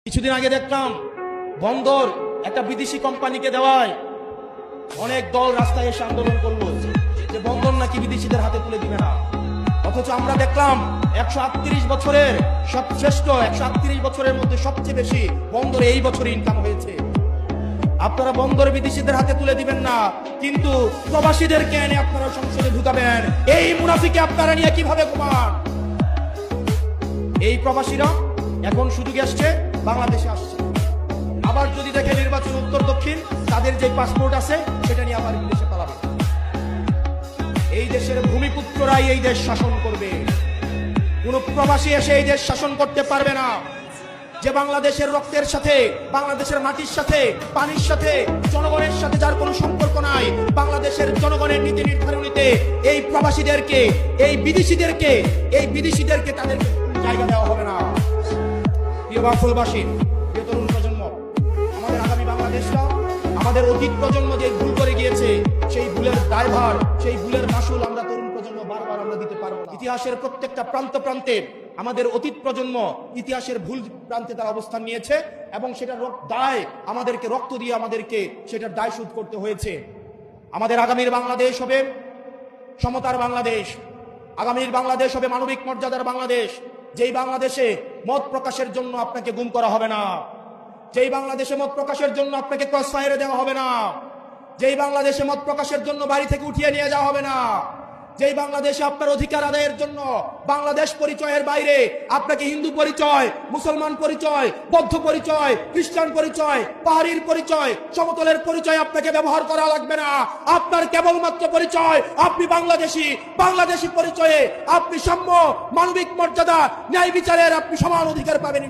কিছুদিন আগে দেখলাম বন্দর একটা বিদেশি কোম্পানিকে দেওয়ায় অনেক দল রাস্তায় এসে আন্দোলন করলো যে বন্দর নাকি বিদেশিদের হাতে তুলে দিবে না। অথচ আমরা দেখলাম 138 বছরের সবশ্রেষ্ঠ 138 বছরের মধ্যে সবচেয়ে বেশি বন্দর এই বছর ইনকাম হয়েছে। আপনারা বন্দর বিদেশিদের হাতে তুলে দিবেন না, কিন্তু প্রবাসীদেরকে এনে আপনারা সংসদে ঢুকাবেন। এই মুনাফিকে আপনারা নিয়ে কিভাবে ঘুমান? এই প্রবাসীরা এখন সুযোগে আসছে, বাংলাদেশে আসছে, আবার যদি দেখে নির্বাচন উত্তর দক্ষিণ তাদের যে পাসপোর্ট আছে সেটা নিয়ে আবার বিদেশে পালাবে। এই দেশের ভূমিপুত্ররাই এই দেশ শাসন করবে, কোন প্রবাসী এসে এই দেশ শাসন করতে পারবে না। যে বাংলাদেশের রক্তের সাথে, বাংলাদেশের মাটির সাথে, পানির সাথে, জনগণের সাথে যার কোনো সম্পর্ক নাই, বাংলাদেশের জনগণের নীতি নির্ধারণীতে এই প্রবাসীদেরকে, এই বিদেশিদেরকে তাদের জায়গা দেওয়া হবে না। প্রিয় বাংলাবাসী, প্রিয় তরুণ প্রজন্ম, আমাদের আগামী বাংলাদেশটা, আমাদের অতীত প্রজন্ম যে ভুল করে গিয়েছে সেই ভুলের দায়ভার, সেই ভুলের মাসুল আমরা তরুণ প্রজন্ম বারবার আমরা দিতে পারবো না। ইতিহাসের প্রত্যেকটা প্রান্তে আমাদের অতীত প্রজন্ম ইতিহাসের ভুল প্রান্তে তারা অবস্থান নিয়েছে এবং সেটার দায় আমাদেরকে রক্ত দিয়ে আমাদেরকে সেটার দায় শোধ করতে হয়েছে। আমাদের আগামীর বাংলাদেশ হবে সমতার বাংলাদেশ, আগামীর বাংলাদেশ হবে মানবিক মর্যাদার বাংলাদেশ, যেই বাংলাদেশে মত প্রকাশের জন্য আপনাকে গুম করা হবে না, যেই বাংলাদেশে মত প্রকাশের জন্য আপনাকে ক্রস ফায়ারে দেওয়া হবে না, যেই বাংলাদেশে মত প্রকাশের জন্য বাড়ি থেকে উঠিয়ে নিয়ে যাওয়া হবে না, যেই বাংলাদেশে আপনার অধিকার আদায়ের জন্য বাংলাদেশ পরিচয়ের বাইরে আপনাকে হিন্দু পরিচয়, মুসলমান পরিচয়, বৌদ্ধ পরিচয়, খ্রিস্টান পরিচয়, পাহাড়ির পরিচয়, সমতলের পরিচয় আপনাকে ব্যবহার করা লাগবে না। আপনার কেবলমাত্র পরিচয় আপনি বাংলাদেশি পরিচয়ে আপনি সাম্য, মানবিক মর্যাদা, ন্যায় বিচারের আপনি সমান অধিকার পাবেন।